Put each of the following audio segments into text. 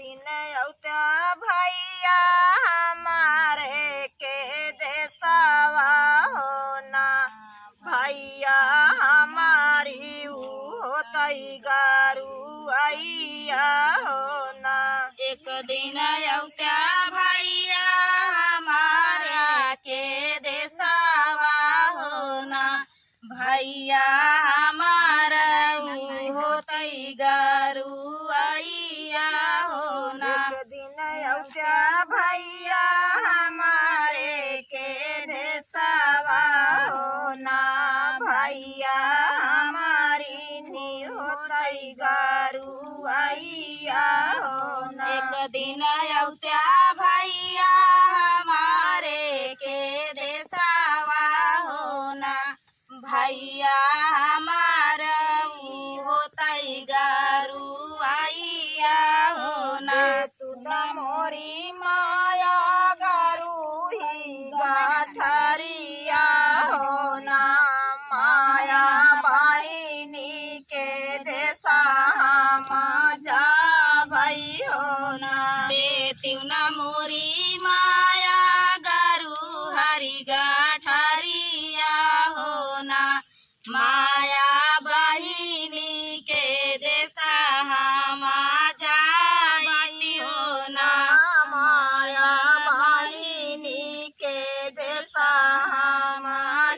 दिन औता भैया हमारे के देसावा होना भैया हमारी होतई गारू आइया होना। एक दिन औता भैया हमारा के देसावा होना भैया हमारा होतई गारू आइया होना। एक दिन औता भैया हमारे के देसावा होना भैया हमारी नी होतई गारू आइया होना। एक दिन औता भैया हमारे के देसावा होना भैया हमारा होतई गारू आइया होना। तू न मोरी माया गारू ही गाठरिया होना माया बहिनी के देसा जा भई होना। बेतिउ न मोरी माया गारू हरि गाठरिया होना माया बहिनी के देसा जाई होना। माया बहिनी के देसा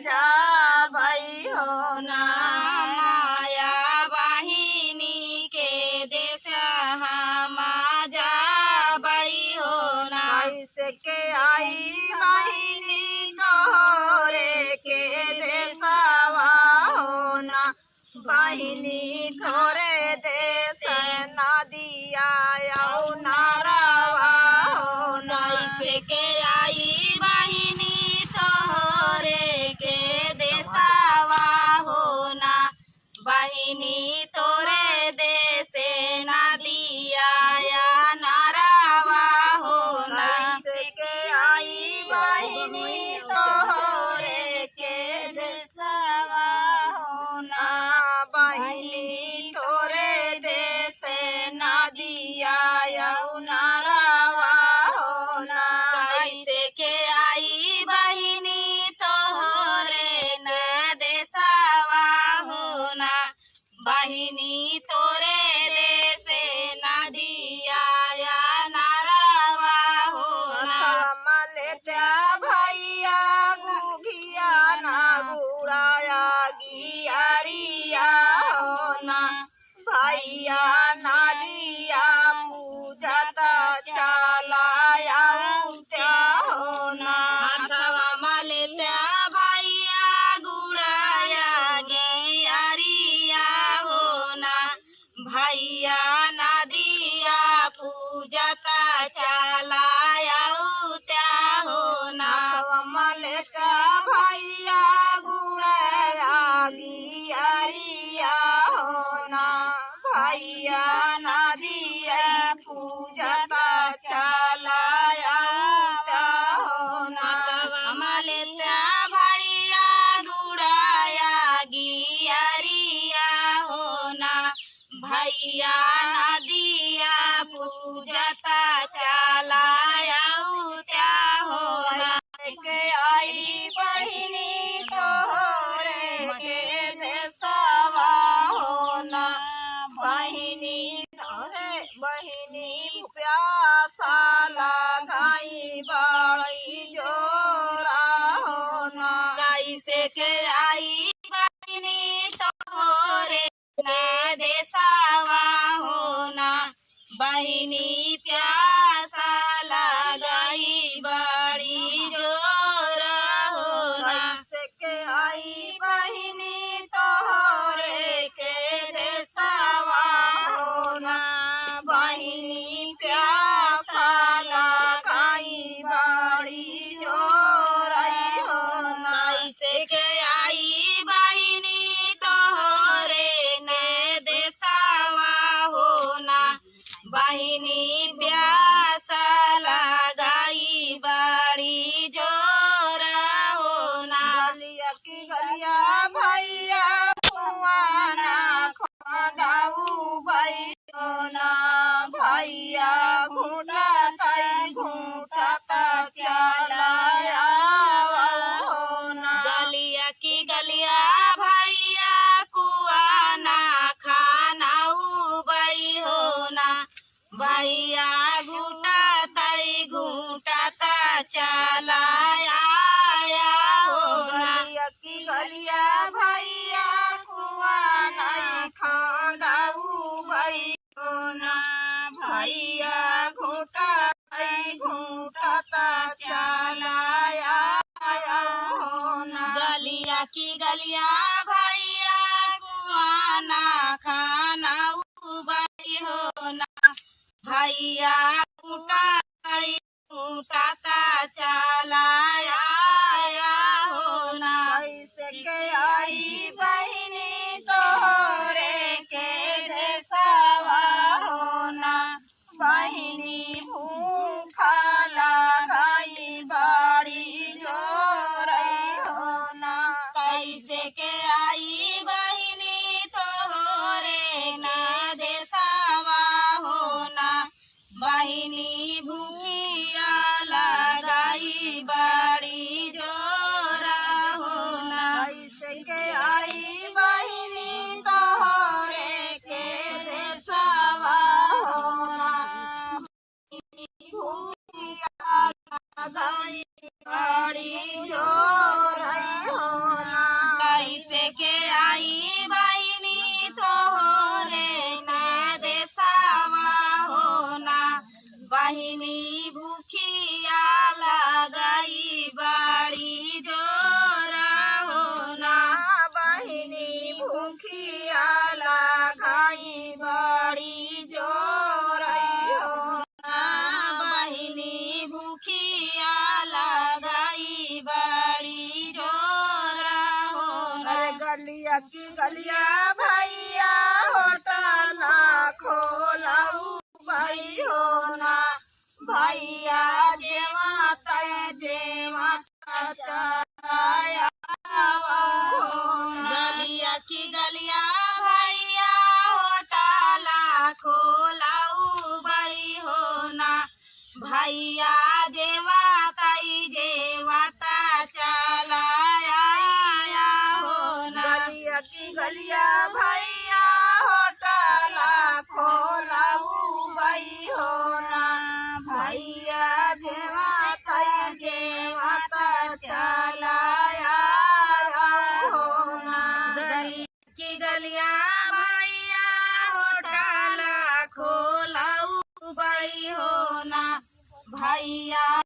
जा भई होना। माया बहिनी के देसा जा बई होना। कैसे के आई बहिनी तोहरे के देसावा होना बहिनी थोरे देश नदिया नारावा होना। कैसे के आई बहिनी तोहरे के देसावा होना बहिनी तोरे देसे नदिया नारावा होना। कैसे के आई बहिनी तोहरे के देसावा होना बहिनी तोरे देश नदिया नारावा होना। कैसे के आई बहिनी तोहरे न देसावा होना बहिनी तोरे देसे नदिया नारावा होना। मलेत्या भैया गुघिया ना बुढ़ाया गियरिया होना भैया नदिया पूजता चलाया त्या होना। अथवा मलेत्या भैया गुड़ाया गेरिया होना भैया नदिया पूजता चलाया त्या होना। मलेत्या भैया गुड़ाया गियरिया होना भैया नदिया पूजता चलाया त्या होना। मलेत्या भैया गुड़ाया गियरिया होना भैया नदिया पूजता चलाया त्या होना। के आई बहिनी तोहरे के देसावा होना बहिनी बहिनी प्यासा लगाई बड़ी जोरा होना। कैसे के आई बहिनी तोहरे के देसावा होना बहिनी प्यासा लगाई बड़ी जोर होना। कैसे के आई बहिनी तोहरे के देसावा होना बहिनी प्यासा लगाई बड़ी जोरई होना। कैसे के आई बहिनी तोहरे ने देसावा होना बहिनी प्यासा लगाई बड़ी जोर होना। गलिया की गलिया भैया कुआना खदाऊ भई होना भैया भैया घूटाताई घूटाता चलाया हो ना। गलिया की गलिया भैया कुआ नहीं खाऊ भाई हो ना। भैया घूटाता चलाया हो ना। गलिया की गलिया भैया कुआना खाना उबाई हो ना। भैया घूटाताई घूटाता चलाया हो ना। कैसे के आई बहिनी तोहरे के देशवा हो ना। बहिनी भूखा लगाई बाड़ी जोरई हो ना। कैसे के आई बहिनी तोहरे न देशवा हो ना। बहिनी भूखिया लगाई बड़ी जोरा हो ना। कैसे के आई बहिनी तोहरे के देशवा हो ना। भूखिया लगाई बाड़ी जोरई हो ना। कैसे के आई बहिनी तोहरे न देशवा हो ना। बहिनी भूखिया लगाई बड़ी जोरा हो ना। बहिनी भूखिया लगाई बड़ी जोरई हो ना। बहिनी भूखिया लगाई बड़ी जोरा हो ना। अरे गलिया की गलिया भैया होटल खोलाऊ भाई हो ना। भैया जेवा चलाया हो ना। गलिया की गलिया भैया होटला खोलाऊ बई हो ना। भैया जेवाता चलाया हो ना। गलिया की गलिया भैया होटल खोलाऊ भाई हो ना। भैया जेवा चलाया हो ना। गली की गलिया भैया होटला खोलाऊ बई हो ना। भैया